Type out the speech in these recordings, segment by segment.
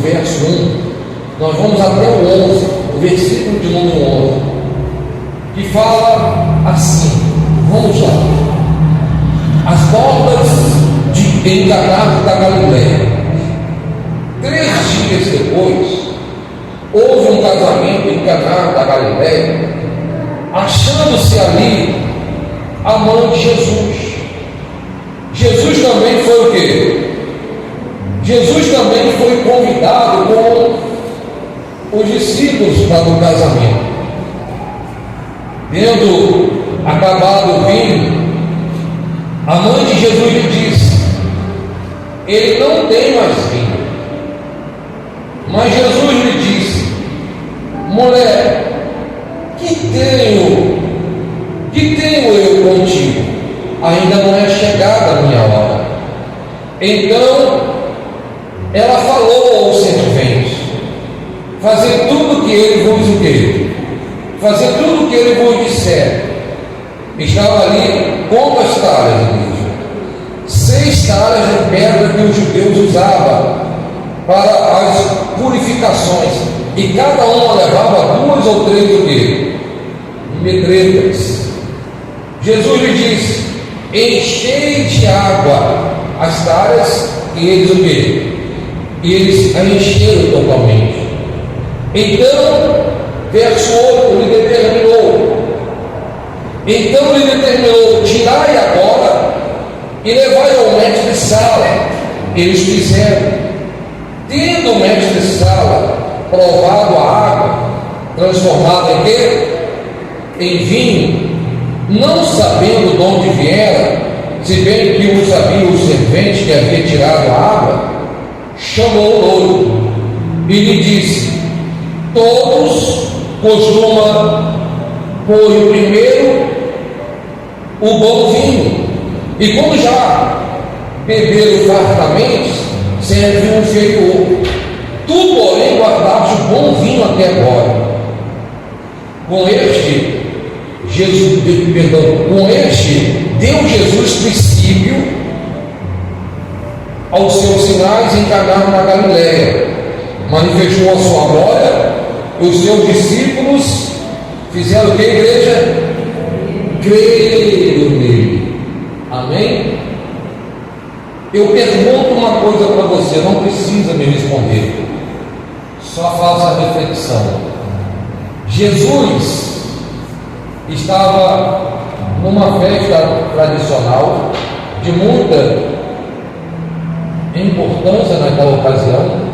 do verso 1, nós vamos até o 11, o versículo de número 11, que fala assim, vamos lá: as bodas em Caná da Galileia. 3 dias depois, houve um casamento em Caná da Galileia, achando-se ali a mãe de Jesus. Jesus também foi o quê? Jesus também foi convidado com os discípulos para o casamento. Tendo acabado o vinho, a mãe de Jesus lhe disse: ele não tem mais vinho. Mas Jesus lhe disse: mulher, que tenho eu contigo? Ainda não é chegada a minha hora. Então ela falou aos serventes: fazer tudo que ele vos fazer tudo que ele vos disser. Estava ali quantas talhas, igreja? 6 talhas de pedra que os judeus usavam para as purificações, e cada uma levava 2 ou 3 o quê? Medretas. Jesus lhe disse: enchei de água as talhas, e eles o quê? E eles a encheram totalmente. Então, verso 8, lhe determinou: tirai agora e levai ao mestre de sala. Eles fizeram. Tendo o mestre de sala provado a água, transformada em quê? Em vinho, não sabendo de onde viera, se bem que o sabia o servente que havia tirado a água, chamou o noivo e lhe disse: todos costumam pôr primeiro o bom vinho, e quando já beberam fartamente, serve o inferior. Tu, porém, guardaste o bom vinho até agora. Com este deu Jesus princípio aos seus sinais em Caná na Galileia. Manifestou a sua glória, os seus discípulos fizeram o que, igreja? Creram nele. Amém? Eu pergunto uma coisa para você, não precisa me responder, só faça a reflexão. Jesus estava numa festa tradicional de muita importância naquela ocasião,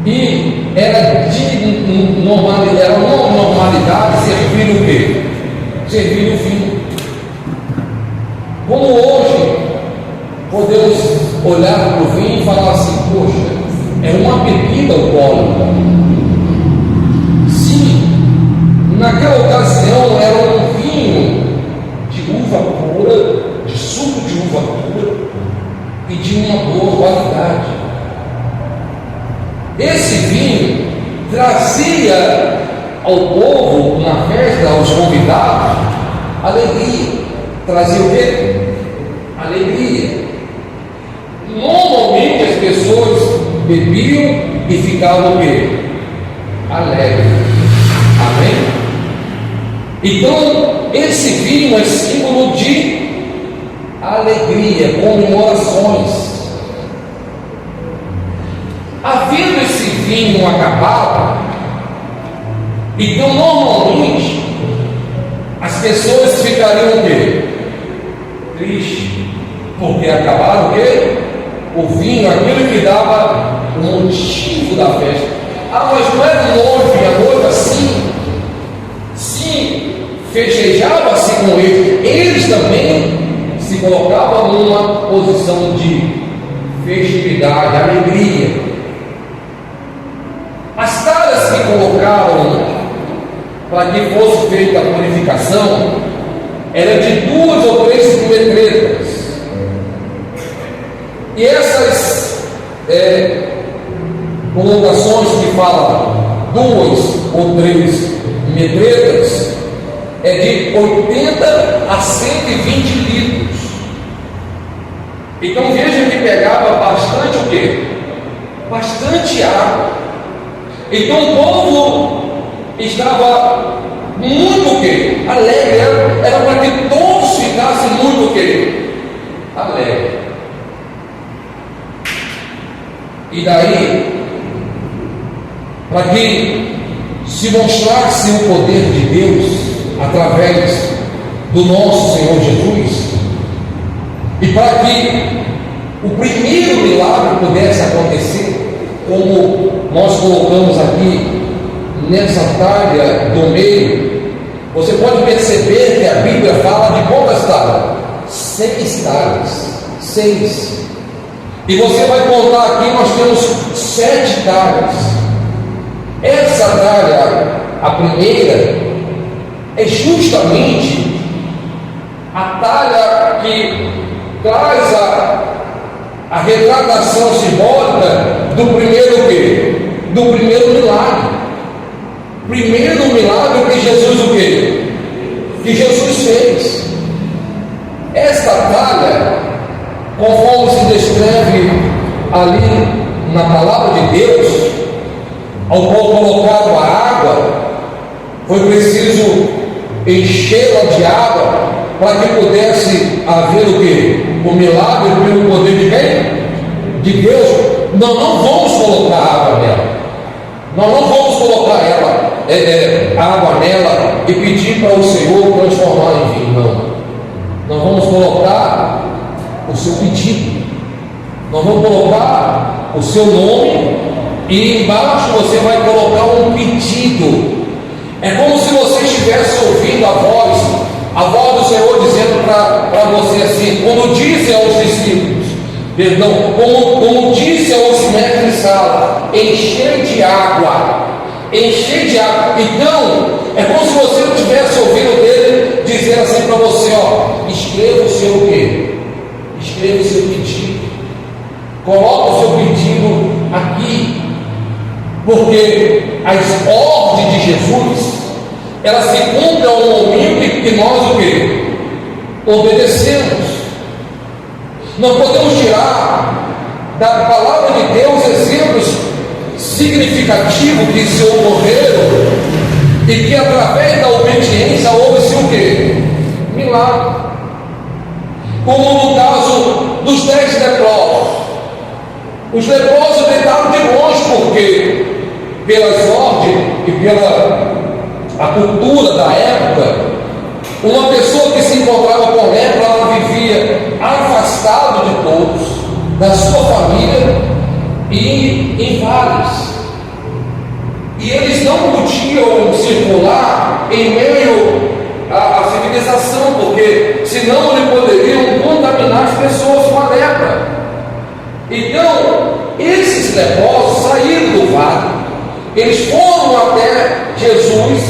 e era uma normalidade servir o quê? Servir o vinho. Como hoje podemos olhar para o vinho e falar assim: poxa, é uma bebida alcoólica. Sim, naquela ocasião era um vinho de uva pura, de suco de uva pura e de uma boa qualidade. Esse vinho trazia ao povo, na festa, aos convidados, alegria. Trazia o quê? Alegria. Normalmente as pessoas bebiam e ficavam o quê? Alegres. Amém? Então, esse vinho é símbolo de alegria, comemorações. Havendo esse vinho acabado, então normalmente as pessoas ficariam o quê? Triste, porque acabaram o quê? O vinho, aquilo que dava o motivo da festa. Ah, mas não era o noivo e a noiva assim? Sim, festejava-se com eles. Eles também se colocavam numa posição de festividade, alegria. As talhas que colocaram para que fosse feita a purificação era de 2 ou 3 medretas. E essas colocações que falam 2 ou 3 medretas é de 80 a 120 litros. Então veja que pegava bastante o quê? bastante água. Então o povo estava muito que alegre, era para que todos ficassem muito que alegre. E daí, para que se mostrasse o poder de Deus através do nosso Senhor Jesus, e para que o primeiro milagre pudesse acontecer, como nós colocamos aqui nessa talha do meio, você pode perceber que a Bíblia fala de quantas talhas? 6 talhas. 6. E você vai contar aqui, nós temos 7 talhas. Essa talha, a primeira, é justamente a talha que traz a retratação simbólica do primeiro quê? Do primeiro milagre. Primeiro milagre que Jesus o quê? Que Jesus fez. Esta talha, conforme se descreve ali na palavra de Deus, ao qual colocado a água, foi preciso enchê-la de água para que pudesse haver o quê? O milagre pelo poder de quem? De Deus. Nós não vamos colocar água nela. Nós não vamos colocar água nela e pedir para o Senhor transformar em vinho. Não. Nós vamos colocar o seu pedido. Nós vamos colocar o seu nome e embaixo você vai colocar um pedido. É como se você estivesse ouvindo a voz do Senhor dizendo para você assim, como disse aos discípulos, perdão, como disse aos mestres de sala, encher de água. Então, é como se você não estivesse ouvindo dele dizer assim para você, escreva o seu quê? Escreva o seu pedido. Coloca o seu pedido aqui. Porque as ordens de Jesus, elas se cumprem ao momento em que nós o quê? Obedecemos. Nós podemos tirar da palavra de Deus exemplos significativos que se ocorreram e que através da obediência houve-se o quê? Milagre. Como no caso dos 10 leprosos. Os leprosos tentaram de longe, porque pelas ordens e pela a cultura da época, uma pessoa que se encontrava com lepra, ela vivia afastada de todos, da sua família e em vales. E eles não podiam circular em meio à civilização, porque senão eles poderiam contaminar as pessoas com a lepra. Então, esses leprosos saíram do vale, eles foram até Jesus,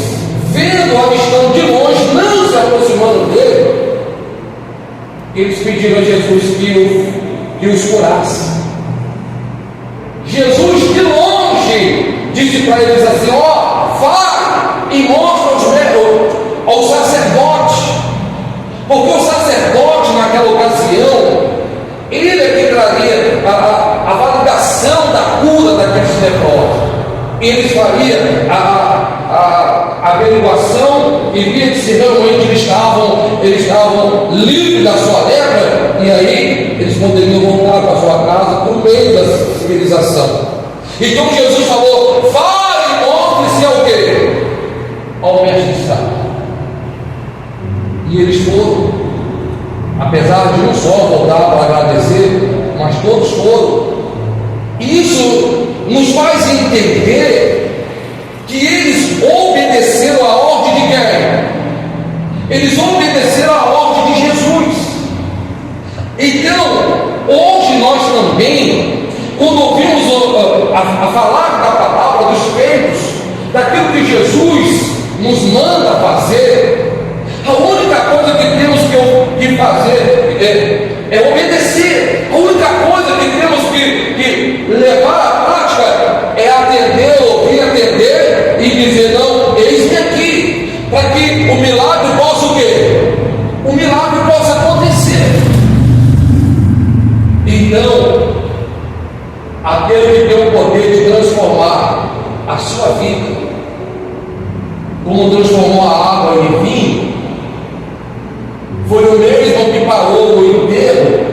vendo, avistando de longe, não se aproximando dele, eles pediram a Jesus que os curasse. Jesus de longe disse para eles assim: vá e mostra ao sacerdote, porque o sacerdote naquela ocasião, ele é que traria a validação da cura daqueles leprosos. Eles fariam a averiguação e via se realmente eles estavam livres da sua lepra, e aí eles poderiam voltar para a sua casa por meio da civilização. Então Jesus falou: vá e mostre-se ao quê? Ao mestre de sala. E eles foram, apesar de um só voltar para agradecer, mas todos foram. Isso nos faz entender que eles obedeceram a ordem de quem? Eles obedeceram a ordem de Jesus. Então, hoje nós também, quando ouvimos a falar da palavra dos feitos, daquilo que Jesus nos manda fazer, a única coisa que temos que fazer é obedecer. A única coisa que temos que levar à prática é atender, ouvir, atender e dizer: não, eis-me aqui, para que o milagre possa o quê? O milagre possa acontecer. Então, aquele que tem o poder de transformar a sua vida, como transformou a água em vinho. Foi o mesmo que parou o enterro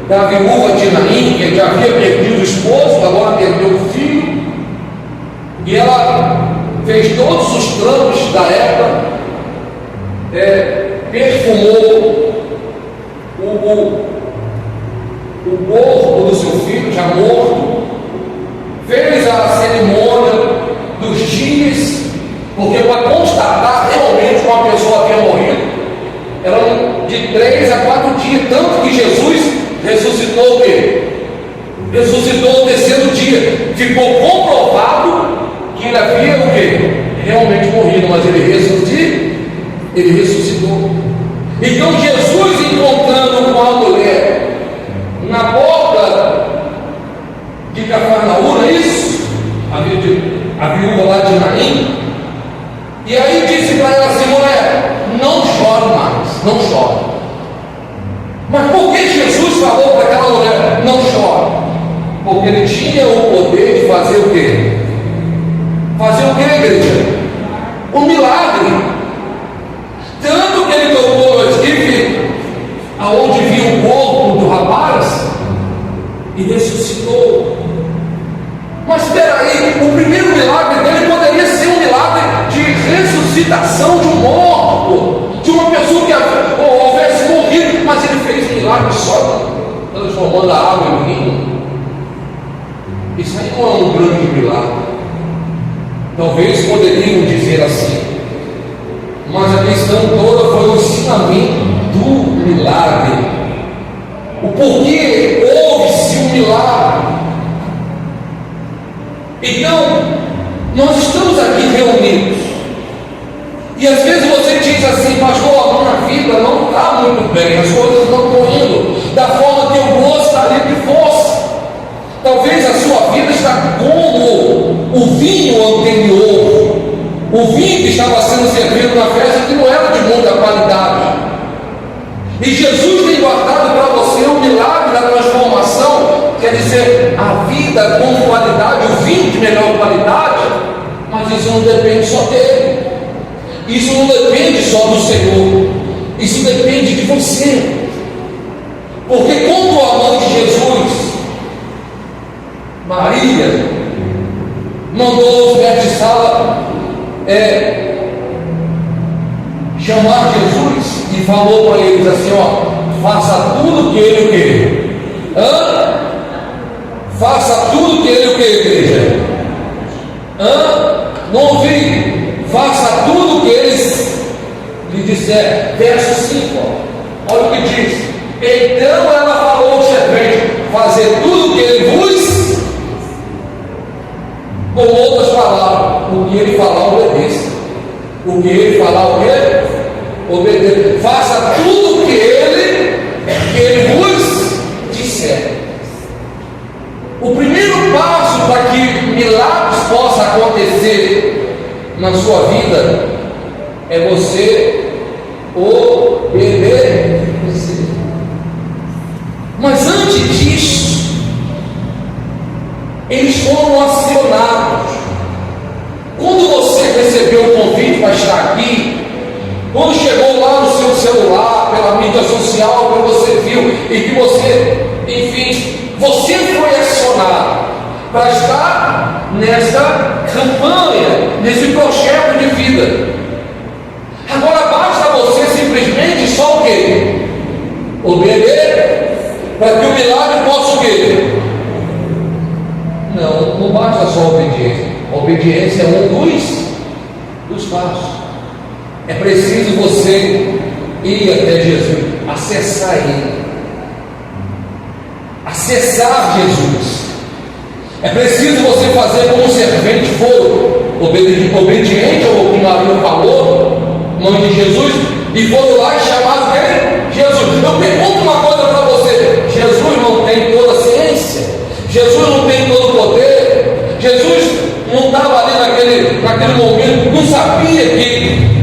da viúva de Naim, que já havia perdido o esposo, agora perdeu o filho, e ela fez todos os trâmites da época, perfumou o corpo do seu filho já morto, fez a cerimônia dos dias, porque para constatar realmente que uma pessoa havia morrido, eram de 3 a 4 dias, tanto que Jesus ressuscitou o quê? Ressuscitou no 3º dia, ficou comprovado que ele havia o quê? Realmente morrido, mas ele ressuscitou. Então Jesus, encontrando com a mulher na porta de Cafarnaum, não é isso? A viúva lá de Naim, e aí disse para ela assim: mulher, não chore mais, não chore. Mas por que Jesus falou para aquela mulher: não chore? Porque ele tinha o poder de fazer o quê? Fazer o quê, igreja? Um milagre. Tanto que ele tocou no esquife aonde viu o corpo do rapaz e ressuscitou. Mas espera aí, o primeiro milagre dele poderia ser um milagre de ressuscitação de um morto, de uma pessoa que houvesse morrido, mas ele fez um milagre só transformando a água em vinho. Isso aí não é um grande milagre. Talvez poderiam dizer assim, mas a questão toda foi o ensinamento do milagre. O porquê houve-se um milagre. Então, nós estamos aqui reunidos, e às vezes você diz assim: pastor, a minha vida não está muito bem, as coisas não estão indo da forma que eu gostaria que fosse. Talvez a sua vida está como o vinho anterior, o vinho que estava sendo servido na festa, que não era de muita qualidade. E Jesus tem guardado para você o milagre da transformação, quer dizer, a vida com qualidade, o vinho de melhor qualidade. Mas isso não depende só dele, isso não depende só do Senhor, isso depende de você. Porque quando a mãe de Jesus, Maria, mandou os mestres de sala chamar Jesus e falou para eles assim: ó, faça tudo que ele o quê? Faça tudo que ele o quê, igreja? Não ouvi. Faça tudo que eles lhe disseram. Verso 5, ó. Olha o que diz. Então ela falou ao servente: fazer tudo que ele vos. Com outras palavras, o que ele falar, obedeça. O que ele falar, o quê? Obedeça. Faça tudo que ele vos disser. O primeiro passo para que milagres possam acontecer na sua vida é você obedecer. Mas antes disso, eles foram acionados. Quando você recebeu o convite para estar aqui, quando chegou lá no seu celular, pela mídia social, que você viu e que você, enfim, você foi acionado para estar nessa campanha, nesse projeto de vida. Agora basta você simplesmente só o quê? Obedecer, para que o milagre possa o quê? Não basta só a obediência. A obediência é um dos passos. É preciso você ir até Jesus, acessar Ele, acessar Jesus. É preciso você fazer como o servente foi obediente ao que Maria falou, mãe de Jesus, e foram lá e chamaram quem? Jesus. Eu pergunto uma coisa para você: Jesus não tem toda a ciência? Jesus não tem todo o poder? Jesus não estava ali naquele momento, não sabia que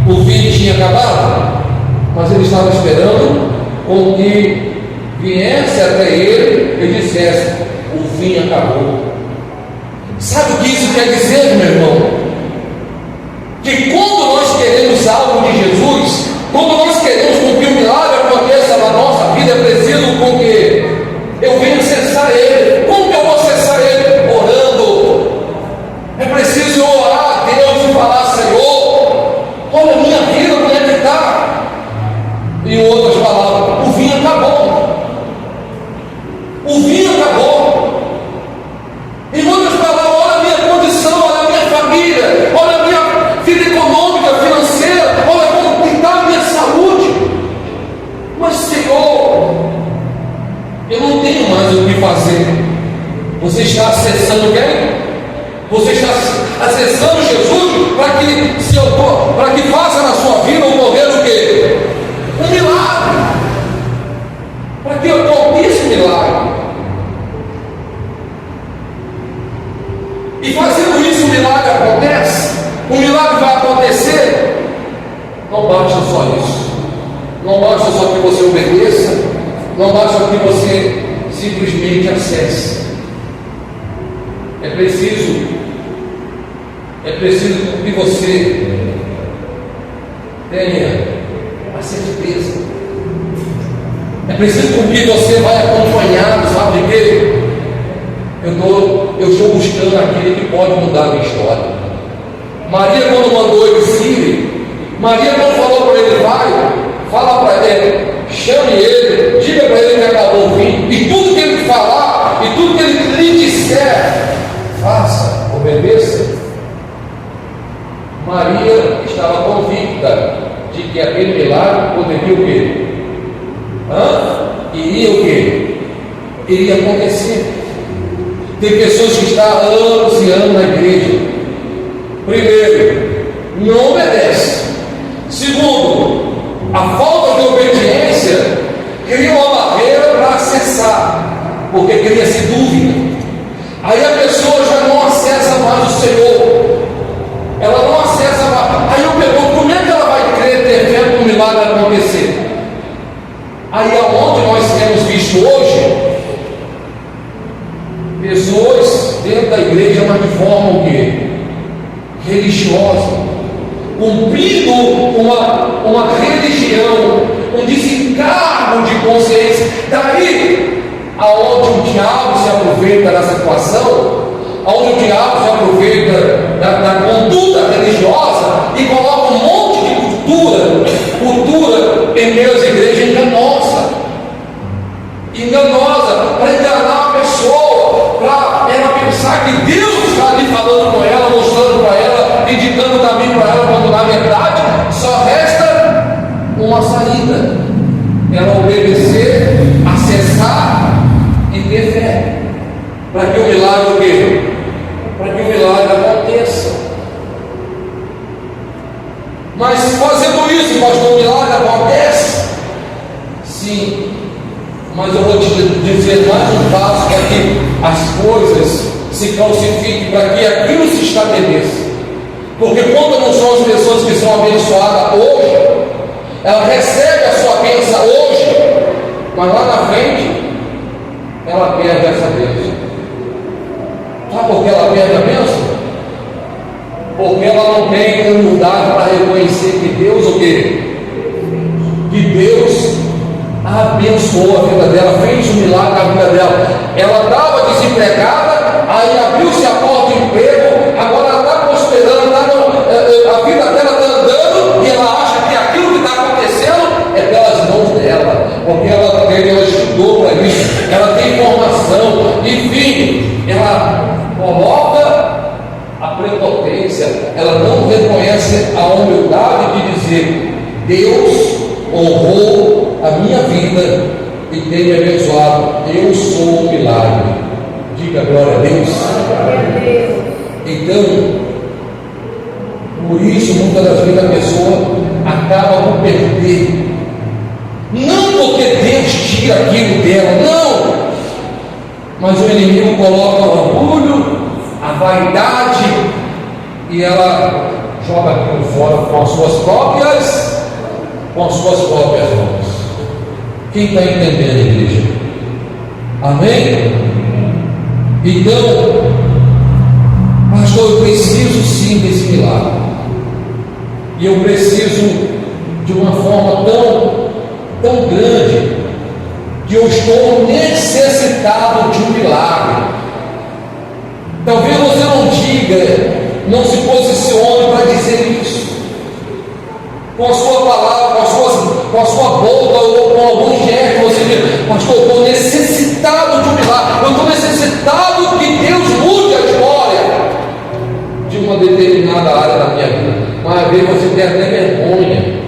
o vinho tinha acabado, mas ele estava esperando com que viesse até ele e dissesse: o vinho acabou. Sabe o que isso quer dizer, meu irmão? Que quando nós queremos algo de Jesus, quando nós queremos com que o milagre aconteça na nossa vida, é preciso com que eu venha acessar Ele. Como que eu vou acessar Ele? Orando. É preciso orar a Deus e falar: Senhor, olha a minha vida, como é que está? Em outras palavras, o vinho acabou. O vinho acabou. Em outras palavras, olha a minha condição, olha a minha família, olha a minha vida econômica, financeira, olha como está a minha saúde. Mas, Senhor, eu não tenho mais o que fazer. Você está acessando quem? Você está acessando Jesus para que faça na sua vida um mover o quê? Um milagre. Para que aconteça um milagre. E fazendo isso, o milagre acontece. O milagre vai acontecer. Não basta só isso. Não basta só que você obedeça. Não basta que você simplesmente acesse. É preciso que você tenha a certeza. É preciso que você vai acompanhado, sabe de quê? Eu estou buscando aquele que pode mudar a minha história. Maria, quando mandou ele ir, Maria, quando falou para ele: vai, fala para ele, chame ele, diga para ele que acabou o vinho, e tudo que ele falar, e tudo que ele lhe disser, faça, obedeça. Maria estava convicta de que aquele milagre poderia o quê? Iria o quê? Iria acontecer. Tem pessoas que estão há anos e anos na igreja. Primeiro, não obedece. Segundo, a falta de obediência cria uma barreira para acessar, porque cria-se dúvida. Aí a pessoa já não acessa mais o Senhor. Ela não acessa mais. Aí eu pergunto: como é que ela vai crer, ter fé para o milagre acontecer? Aí aonde nós temos visto hoje pessoas dentro da igreja, mas de forma o quê? Religiosa, cumprindo uma religião, um desencargo de consciência. Daí aonde o diabo se aproveita da situação, aonde o diabo se aproveita da conduta religiosa e coloca um monte de cultura em meio às igrejas enganosa, para enganar a pessoa, para ela pensar que Deus está ali falando com ela, mostrando para ela, indicando o caminho para ela, quando na verdade só resta uma saída: ela obedecer, acessar e ter fé, para que o milagre o quê? Para que o milagre aconteça. Mas fazendo isso, pastor, o milagre acontece? Sim. Mas eu vou te dizer mais um passo para que as coisas se calcifiquem, para que aquilo se estabeleça. Porque quando não são as pessoas que são abençoadas hoje, ela recebe a sua bênção hoje, mas lá na frente ela perde essa bênção. Sabe por que ela perde a bênção? Porque ela não tem humildade para reconhecer que Deus o quê? Que Deus abençoou a vida dela, fez um milagre na vida dela. Ela estava desempregada, aí abriu-se a porta do emprego, agora ela está prosperando, a vida dela está andando, e ela acha que aquilo que está acontecendo é pelas mãos dela, porque ela estudou para isso, ela tem formação, enfim, ela coloca a prepotência, ela não reconhece a humildade de dizer: Deus honrou a minha vida e tem me abençoado, eu sou um milagre. Diga glória a Deus. Então, por isso muitas das vezes a pessoa acaba por perder, não porque Deus tira aquilo dela, não, mas o inimigo coloca o orgulho, a vaidade, e ela joga aquilo fora com as suas próprias mãos. Quem está entendendo, igreja? Amém? Então, pastor, eu preciso sim desse milagre. E eu preciso de uma forma tão grande, que eu estou necessitado de um milagre. Talvez você não diga, não se posicione para dizer isso, com a sua palavra, com a sua boca, ou com algum gesto, você diz: pastor, eu estou necessitado de um milagre, eu estou necessitado que Deus mude a história de uma determinada área da minha vida. Mas às vezes você tem até vergonha,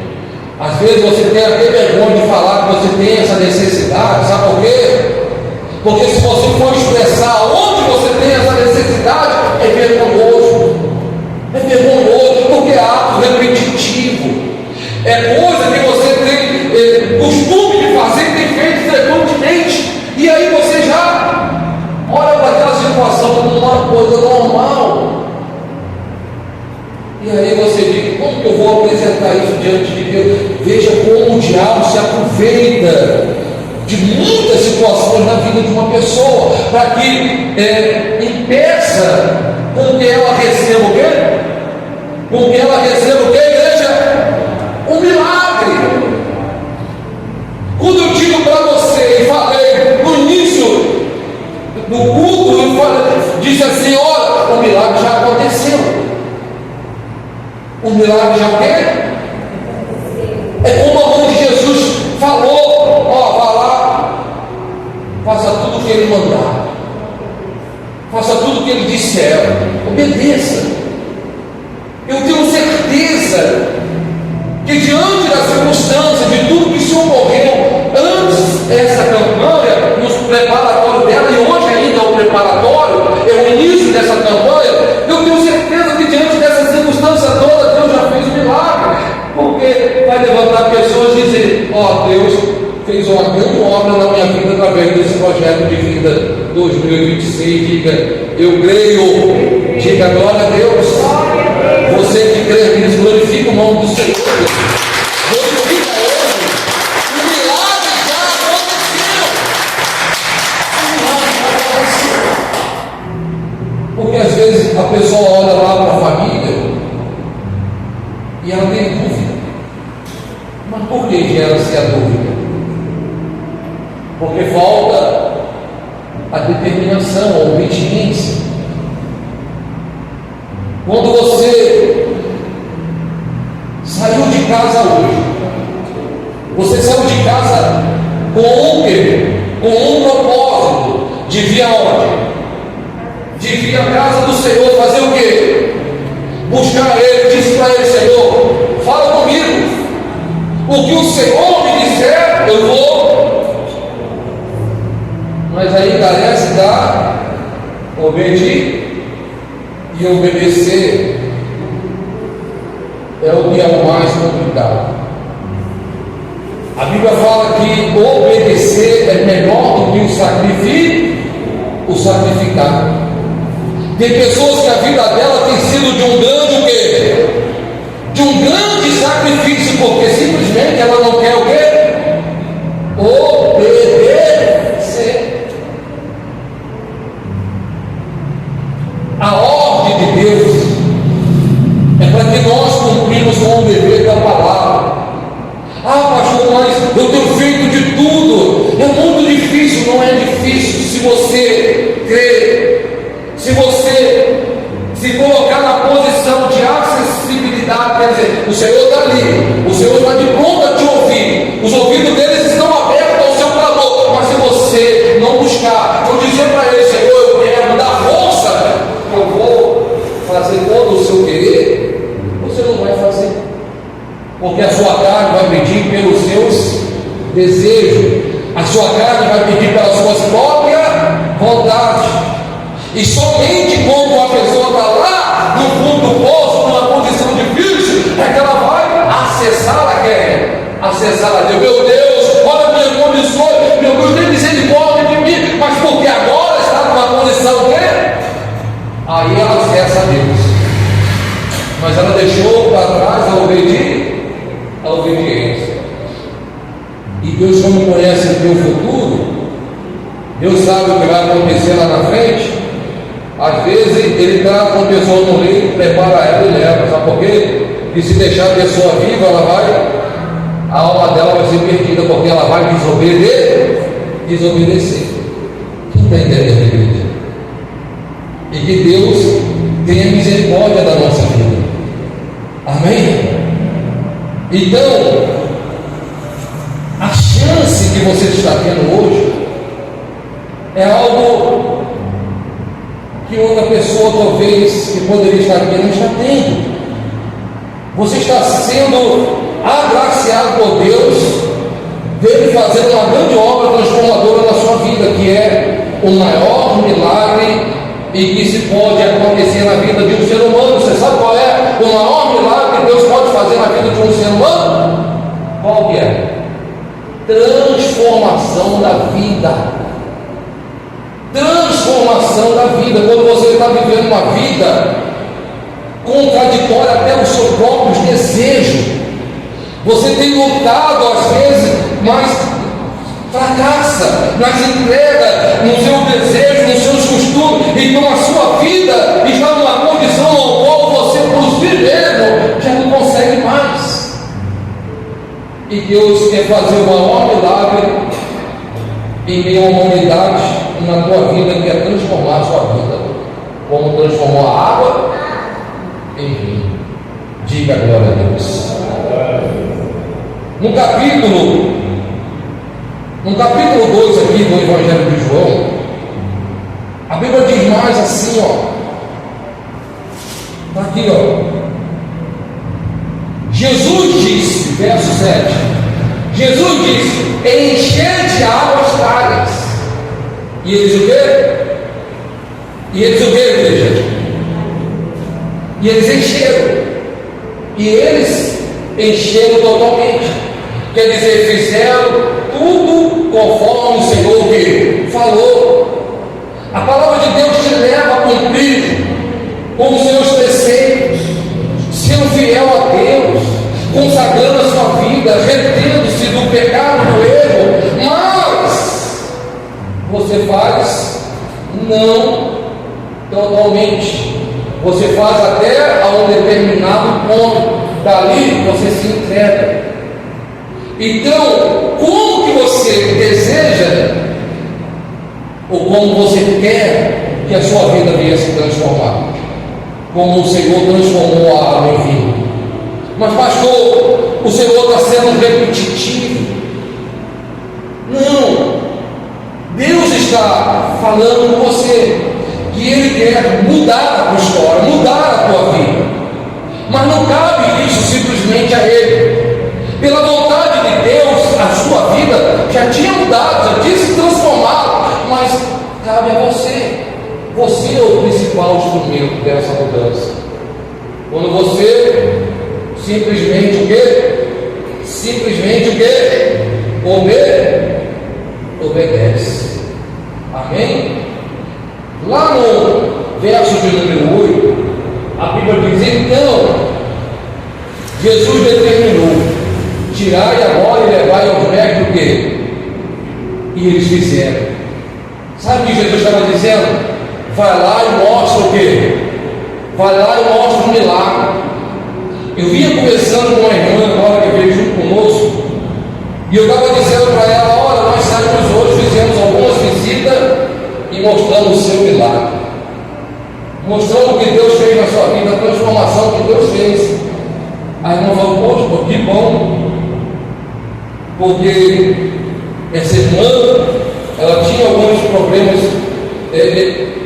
às vezes você tem até vergonha de falar que você tem essa necessidade. Sabe por quê? Porque se você for expressar onde você tem essa necessidade, é vergonhoso, porque é ato repetitivo, é coisa que você tem costume de fazer, tem feito frequentemente, e aí você já olha para aquela situação como uma coisa normal, e aí você diz: como que eu vou apresentar isso diante de Deus? Veja como o diabo se aproveita de muitas situações na vida de uma pessoa, para que impeça com que ela receba o quê? Com que ela receba o quê, igreja? Um milagre. Quando eu digo para você, e falei no início do culto, disse assim: olha, o milagre já aconteceu. O milagre já o quê? É como a mão de Jesus falou: ó, vá lá, faça tudo o que ele mandar, faça tudo o que ele disser, obedeça. Eu tenho certeza que diante das circunstâncias, de tudo que se ocorreu antes dessa campanha, nos preparatórios dela, e hoje ainda é o preparatório, é o início dessa campanha, eu tenho certeza que diante dessa circunstância toda, Deus já fez um milagre, porque vai levantar pessoas e dizer: ó, Deus fez uma grande obra na minha vida através desse projeto de vida 2026, diga: eu creio, diga glória a Deus. Você que crê nisso, glorifica o nome do Senhor, glorifica Ele. O milagre já aconteceu. Porque às vezes a pessoa olha lá para a família e ela tem dúvida. Mas por que gera-se a dúvida? Porque falta a determinação, a obediência. Quando você saiu de casa hoje, você saiu de casa com um propósito, de vir aonde? De vir à casa do Senhor, fazer o quê? Buscar Ele. Disse para Ele: Senhor, fala comigo, o que o Senhor me disser, eu vou. Mas aí carece da obediência. E obedecer é o que é o mais complicado. A Bíblia fala que obedecer é melhor do que o sacrificar. Tem pessoas que a vida dela tem sido de um grande o quê? De um grande sacrifício, porque simplesmente ela não quer o quê? Obedecer. A ordem de Deus é para que nós cumprimos com o dever da palavra. Ah, pastor, mas eu tenho feito de tudo. É muito difícil. Não é difícil se você crer, se você se colocar na posição de acessibilidade. Quer dizer, o Senhor está ali, o Senhor está de pronto a te ouvir, os ouvidos deles estão abertos ao seu clamor. Mas se você não buscar, eu dizer para ele: Senhor, eu quero dar força, eu vou fazer todo o seu querer, você não vai fazer, porque a sua carne vai pedir pelos seus desejos, a sua carne vai pedir pelas suas próprias vontades, e somente quando a pessoa está lá no fundo do poço, numa condição difícil, é que ela vai acessar a quem? Acessar a Deus. Meu Deus, olha as minhas condições, meu Deus, tem misericórdia de mim, mas porque agora está numa condição que aí ela acessa a Deus, mas ela deixou para trás a obediência. E Deus, como conhece o teu futuro, Deus sabe o que vai acontecer lá na frente. Às vezes Ele está com a pessoa saber que se deixar a pessoa viva, a alma dela vai ser perdida, porque ela vai desobedecer. Quem está entendendo, igreja? E que Deus tenha misericórdia da nossa vida. Amém? Então, a chance que você está tendo hoje é algo que outra pessoa, talvez, que poderia estar aqui, não está tendo. Você está sendo agraciado por Deus, dele fazer uma grande obra transformadora na sua vida, que é o maior milagre e que se pode acontecer na vida de um ser humano. Você sabe qual é o maior milagre que Deus pode fazer na vida de um ser humano? Qual que é? Transformação da vida. Transformação da vida. Quando você está vivendo uma vida contraditória até os seus próprios desejos, você tem lutado às vezes, mas fracassa nas entregas, no seu desejo, nos seus costumes. Então a sua vida está numa condição no qual você, por si mesmo, já não consegue mais. E Deus quer fazer o maior milagre em meio à humanidade na tua vida, que é transformar a sua vida, como transformou a água em vinho. Diga glória a Deus. No capítulo 2 aqui do Evangelho de João, a Bíblia diz mais assim, está aqui, Jesus disse, verso 7, Jesus disse: enchei de água as talhas. E eles o quê? Igreja? E eles encheram. E eles encheram totalmente. Quer dizer, fizeram tudo conforme o Senhor que falou. A palavra de Deus te leva a cumprir com os seus preceitos, sendo fiel a Deus, consagrando a sua vida, retendo-se do pecado, do erro. Mas você faz não totalmente. Você faz até a um determinado ponto. Dali você se entrega. Então, como que você deseja, ou como você quer que a sua vida venha se transformar? Como o Senhor transformou a água em vinho. Mas pastor, o Senhor está sendo repetitivo. Não. Deus está falando com você que Ele quer mudar a tua história, mudar a tua vida. Mas não cabe isso simplesmente a Ele. Pela vontade de Deus, a sua vida já tinha mudado, já tinha se transformado, mas cabe a você. Você é o principal instrumento dessa mudança. Quando você simplesmente o quê? Simplesmente o quê? Obedece. Amém? Lá no verso de número 8, a Bíblia diz: então Jesus determinou: tirai agora e levai aos médicos o quê? E eles fizeram. Sabe o que Jesus estava dizendo? Vai lá e mostra o quê? Vai lá e mostra um milagre. Eu vinha conversando com uma irmã agora que veio junto conosco, e eu estava dizendo para ela: olha, nós saímos hoje, fizemos algumas visitas e mostramos o seu milagre, mostrando o que Deus fez na sua vida, a transformação que Deus fez. A irmã falou: poxa, que bom, porque essa irmã, ela tinha alguns problemas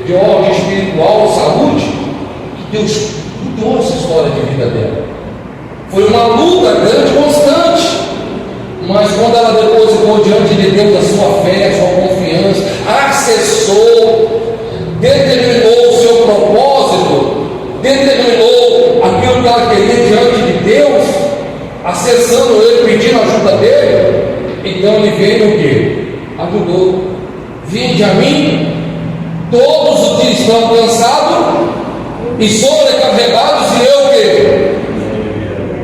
de ordem espiritual, saúde, que Deus mudou essa história de vida dela. Foi uma luta grande, constante, mas quando ela depositou diante de Deus a sua fé, a sua confiança, acessou, determinou o seu propósito, determinou aquilo que ela queria diante de Deus, acessando Ele, pedindo ajuda dele, então Ele veio o quê? Ajudou. Vinde a mim, todos os que estão cansados e sobrecarregados, e eu o quê?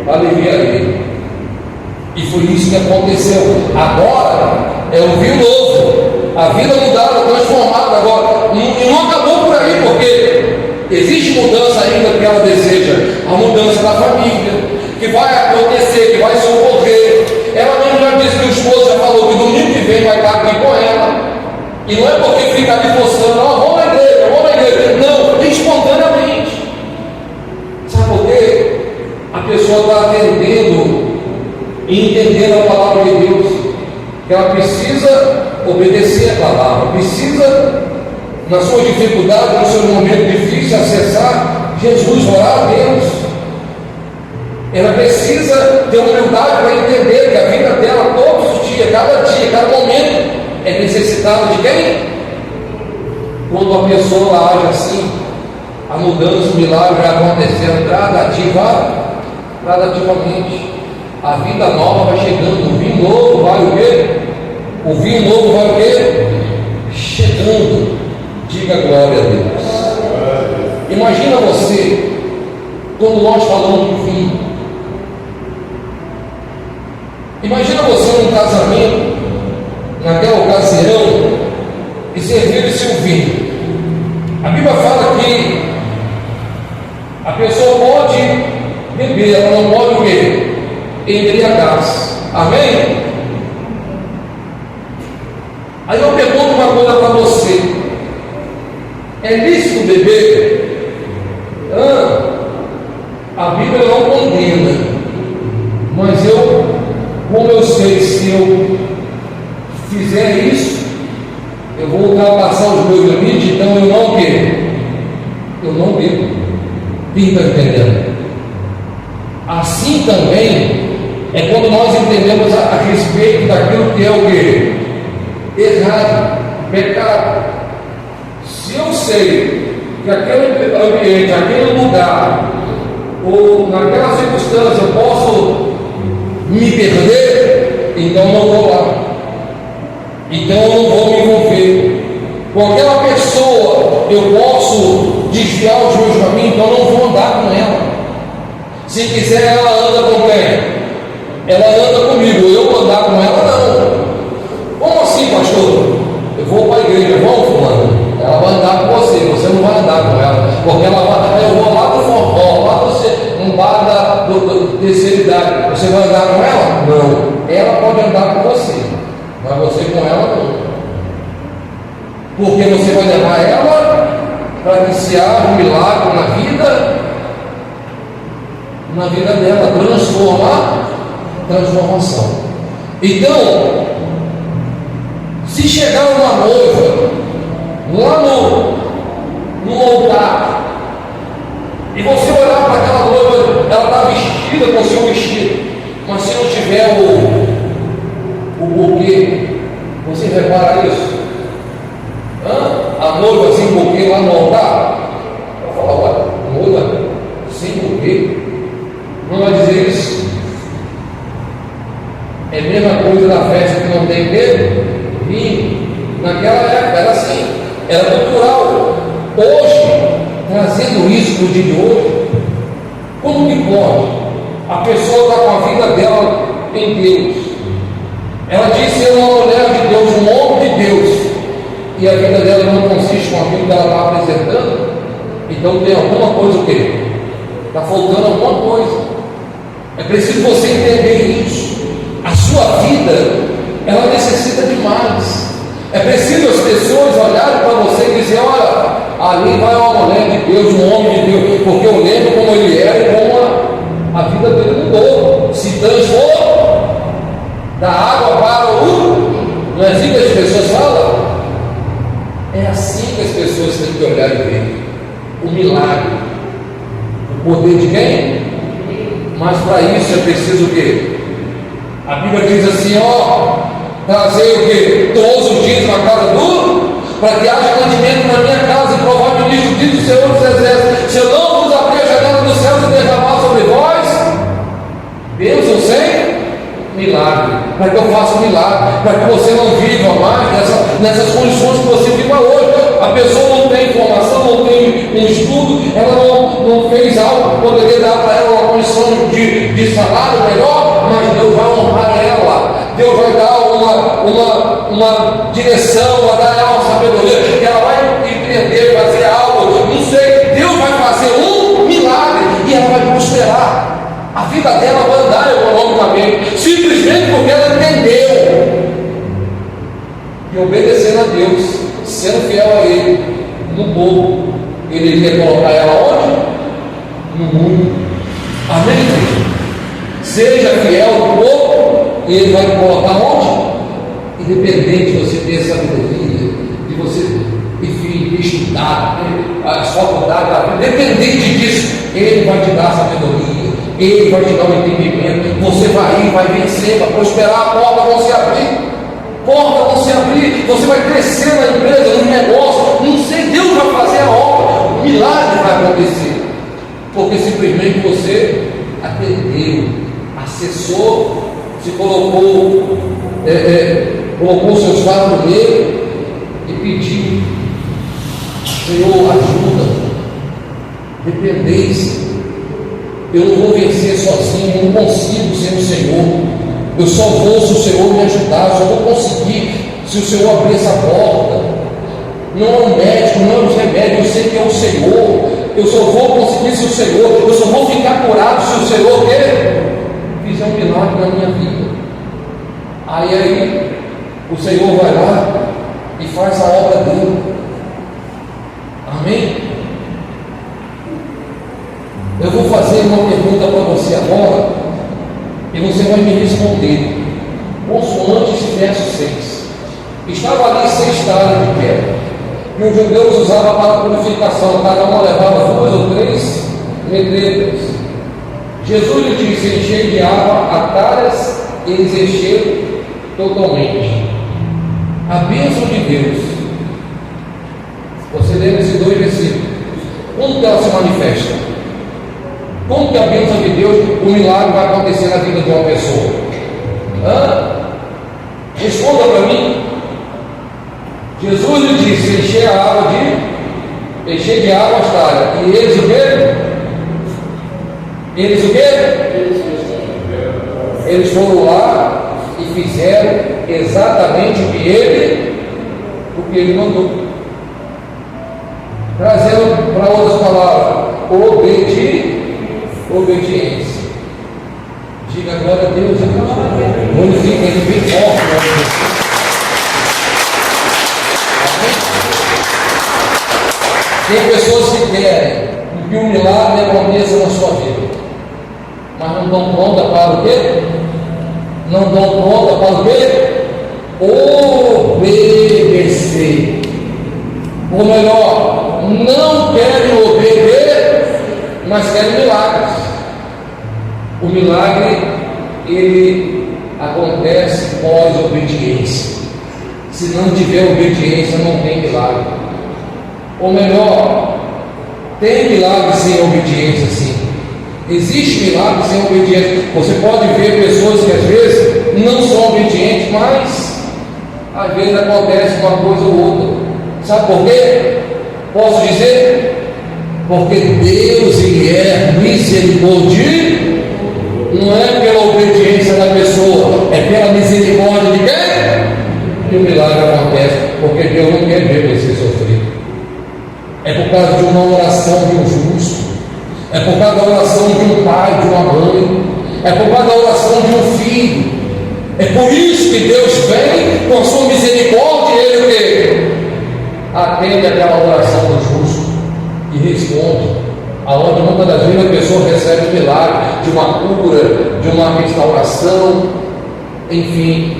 Aliviarei. E foi isso que aconteceu. Agora é um vinho novo, a vida mudada, transformada. Agora, e não acabou por aí, porque Existe mudança ainda que ela deseja, a mudança da família, que vai acontecer, que vai se ocorrer. Ela mesmo já disse que o esposo já falou que domingo que vem vai estar aqui com ela. E não é porque fica ali forçando, vamos na igreja, vamos na igreja. Não, espontaneamente. Sabe por quê? A pessoa está atendendo e entendendo a palavra de Deus, que ela precisa obedecer a palavra, precisa, na sua dificuldade, no seu momento difícil, acessar Jesus, orar a Deus. Ela precisa ter humildade para entender que a vida dela, todos os dias, cada momento, é necessitada de quem? Quando a pessoa age assim, a mudança, o milagre vai acontecendo gradativamente. A vida nova vai chegando, o vinho novo vai o quê? O vinho novo vai o quê? Chegando. Diga glória a Deus. Imagina você, quando nós falamos de vinho. Imagina você num casamento, naquela ocasião, e servir-se o vinho. A Bíblia fala que a pessoa pode beber, ela não pode o quê? Embriagar-se. Amém? Aí eu pergunto uma coisa para você: é lícito beber? A Bíblia não condena, mas como eu sei, se eu fizer isso, eu vou ultrapassar os meus limites, então eu não quero. Eu não bebo. Quem está entendendo? Assim também é quando nós entendemos a respeito daquilo que é o quê? Errado, pecado. Se eu sei que aquele ambiente, aquele lugar, ou naquela circunstância eu posso me perder, então eu não vou lá. Então eu não vou me envolver. Com aquela pessoa eu posso desviar os meus caminhos, então eu não vou andar com ela. Se quiser, ela anda com quem? Ela anda comigo, eu vou andar com ela não. Como assim, pastor? Eu vou para a igreja, vamos, fulano? Ela vai andar com você não vai andar com ela, porque ela vai, eu vou lá no forró, lá no bar da terceira idade, você vai andar com ela? Não, ela pode andar com você, mas você com ela não. Porque você vai levar ela para iniciar um milagre na vida dela, transformação. Então, se chegar uma noiva lá no altar e você olhar para aquela noiva, ela está vestida com o seu vestido, mas se não tiver o buquê, você repara isso? A noiva sem buquê lá no altar, eu falo, olha, noiva sem buquê, não vai dizer isso? É a mesma coisa da festa que não tem vinho. Naquela época era assim, era cultural. Hoje, trazendo isso para o dia de hoje, como que pode? A pessoa está com a vida dela em Deus. Ela diz ser uma mulher de Deus, um homem de Deus, e a vida dela não consiste com aquilo que ela está apresentando. Então tem alguma coisa o quê? Está faltando alguma coisa. É preciso você entender isso. A sua vida, ela necessita de mais. É preciso as pessoas olharem para você e dizer, olha, ali vai uma mulher de Deus, um homem de Deus, porque eu lembro como ele era e como a vida dele mudou, se transformou da água para não é assim que as pessoas falam? É assim que as pessoas têm que olhar e ver o milagre, o poder de quem? Mas para isso é preciso o quê? A Bíblia diz assim, trazei o quê? Todos os dias na casa para que haja mantimento na minha casa, e provavelmente diz o Senhor dos Exércitos, se eu não vos abrir a janela dos céus e derramar sobre vós bênção sem milagre, para que eu faça um milagre, para que você não viva mais nessas condições que você vive hoje. A pessoa não tem informação, não tem um estudo, ela não fez algo que poderia dar para ela uma condição de salário melhor, mas Deus vai honrar ela, Deus vai dar uma direção, vai dar ela uma sabedoria, que ela vai empreender, fazer algo, não sei, Deus vai ser um milagre e ela vai prosperar. A vida dela vai andar economicamente, simplesmente porque ela entendeu e obedecendo a Deus, sendo fiel a Ele, no povo, Ele iria colocar ela onde? No mundo. Amém, igreja? Seja fiel no povo, e Ele vai colocar onde? Independente de você ter sabedoria, de você, enfim, estudar, as faculdades da vida, independente disso, Ele vai te dar sabedoria, Ele vai te dar um entendimento, você vai ir, vai vencer, vai prosperar, a porta vai se abrir. Portas vão se abrir, você vai crescer na empresa, no negócio, não sei, Deus vai fazer a obra, o milagre vai acontecer, porque simplesmente você atendeu, acessou, se colocou, colocou seus fatos nele e pediu: Senhor, ajuda, dependência, eu não vou vencer sozinho, eu não consigo sem o Senhor. Eu só vou se o Senhor me ajudar, eu só vou conseguir se o Senhor abrir essa porta. Não é um médico, não é um remédio, eu sei que é o Senhor. Eu só vou conseguir se o Senhor, eu só vou ficar curado se o Senhor fizer um milagre na minha vida. Aí o Senhor vai lá e faz a obra dele. Amém? Eu vou fazer uma pergunta para você agora. E você vai me responder, consoante esse verso 6. Estava ali 6 talhas de pedra, que os judeus usavam para a purificação, cada uma levava 2 ou 3 medretas. Jesus lhe disse: enchei de água a talhas, eles encheram totalmente. A bênção de Deus, você lê esses 2 versículos, como que ela se manifesta? Como que a bênção de Deus, o milagre vai acontecer na vida de uma pessoa? Responda para mim. Jesus lhe disse: encher de água as talhas. E eles o quê? Eles foram lá e fizeram exatamente o que ele mandou. Trazendo para outras palavras, obediência. Diga glória a Deus. Glorifica Ele bem forte. Tem pessoas que querem que um milagre aconteça na sua vida, mas não estão prontas para o quê? Não estão prontas para o quê? Obedecer. Ou melhor, não querem obedecer, mas querem milagres. O milagre, ele acontece pós-obediência. Se não tiver obediência, não tem milagre. Ou melhor, tem milagre sem obediência, sim. Existe milagre sem obediência. Você pode ver pessoas que às vezes não são obedientes, mas às vezes acontece uma coisa ou outra. Sabe por quê? Posso dizer? Porque Deus, Ele é misericórdia. Não é pela obediência da pessoa, é pela misericórdia de quem? Que o milagre acontece, porque Deus não quer ver você sofrer. É por causa de uma oração de um justo, é por causa da oração de um pai, de uma mãe, é por causa da oração de um filho. É por isso que Deus vem com a sua misericórdia e Ele o quê? Atende aquela oração do justo e responde. Aonde muitas das vezes a pessoa recebe um milagre de uma cura, de uma restauração, enfim,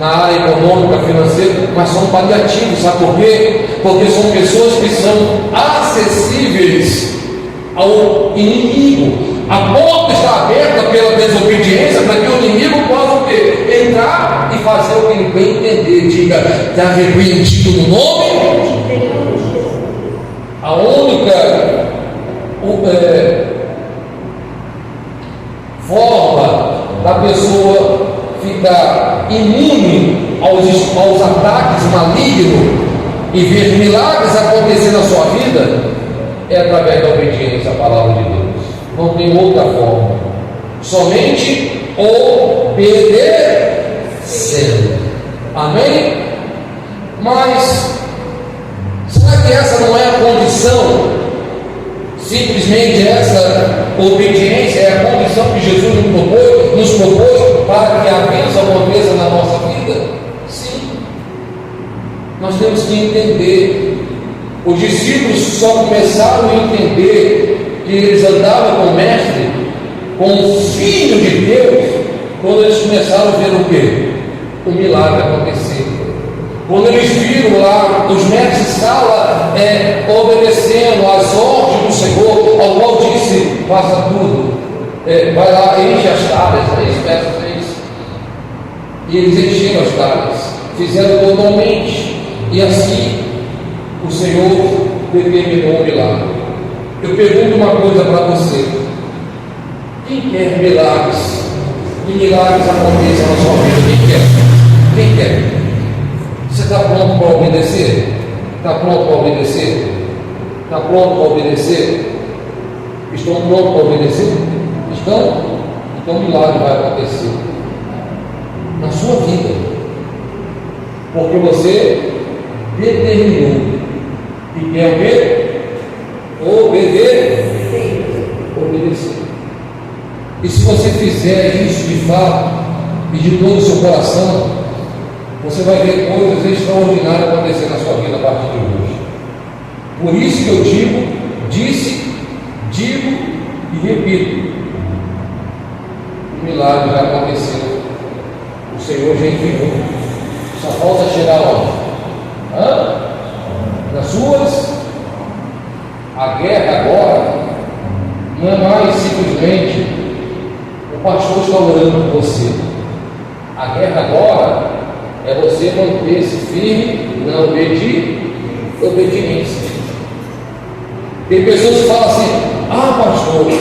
na área econômica, financeira, mas são paliativos. Sabe por quê? Porque são pessoas que são acessíveis ao inimigo. A porta está aberta pela desobediência para que o inimigo possa o quê? Entrar e fazer o que ele bem entender. Diga: está repreendido no nome. A única forma da pessoa ficar imune aos ataques malignos e ver milagres acontecer na sua vida é através da obediência à palavra de Deus. Não tem outra forma, somente obedecendo. Amém? Mas será que essa não é a condição simplesmente obediência é a condição que Jesus nos propôs para que a bênção aconteça na nossa vida? Sim. Nós temos que entender. Os discípulos só começaram a entender que eles andavam com o Mestre, com o Filho de Deus, quando eles começaram a ver o quê? O milagre acontecer. Quando eles viram lá os mestres de sala obedecendo às ordens do Senhor, ao qual disse: faça tudo, vai lá, enche as talhas, 3. E eles encheram as talhas, fizeram totalmente, e assim o Senhor determinou o milagre. Eu pergunto uma coisa para você: quem quer milagres? Que milagres aconteçam na sua vida? Quem quer? Quem quer? Você está pronto para obedecer? Está pronto para obedecer? Está pronto para obedecer? Estão prontos para obedecer? Estão? Então o milagre vai acontecer na sua vida, porque você determinou e quer o quê? Obedecer. E se você fizer isso de fato e de todo o seu coração, você vai ver coisas extraordinárias acontecer na sua vida a partir de hoje. Por isso que eu digo e repito: o milagre já aconteceu, o Senhor já enviou, só falta chegar onde? Nas suas. A guerra agora não é mais simplesmente o pastor está orando por você. A guerra agora é você manter-se firme na obediência. Tem pessoas que falam assim: pastor,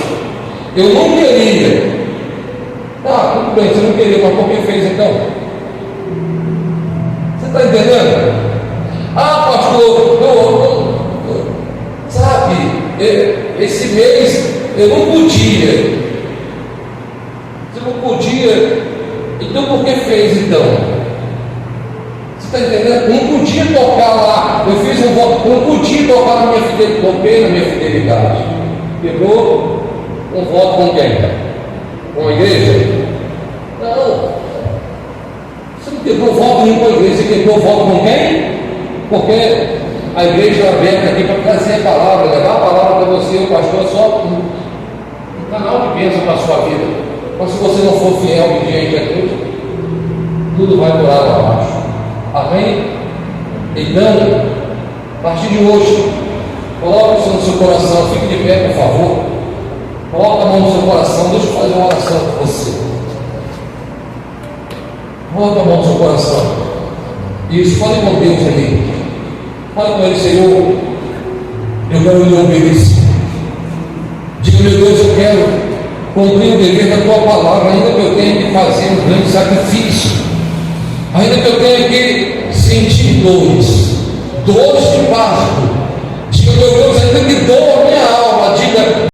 eu não queria. Tá, tudo bem, você não queria, mas por que fez então? Você está entendendo? Pastor, sabe, esse mês eu não podia. Você não podia, então por que fez então? Você está entendendo? Eu não podia tocar lá, eu fiz um voto, eu não podia tocar na minha fidelidade, toquei na minha fidelidade. Pegou um voto com quem? Com a igreja? Não. Você não quebrou voto nenhum com a igreja, você quebrou voto com quem? Porque a igreja é aberta aqui para trazer a palavra, levar a palavra para você, o pastor, só um canal de bênção para a sua vida. Mas se você não for fiel e obediente a Deus, tudo vai por água abaixo. Amém? Então, a partir de hoje, coloque isso no seu coração, fique de pé, por favor. Coloque a mão no seu coração, deixa eu fazer uma oração por você. Coloque a mão no seu coração. Isso, fale com Deus aí. Fale com Ele: Senhor, eu quero lhe obedecer. Diga: meu Deus, eu quero cumprir o dever da tua palavra, ainda que eu tenha que fazer um grande sacrifício, ainda que eu tenha que sentir dores de parto. Diga: meu Deus, ainda que dor a minha alma, diga: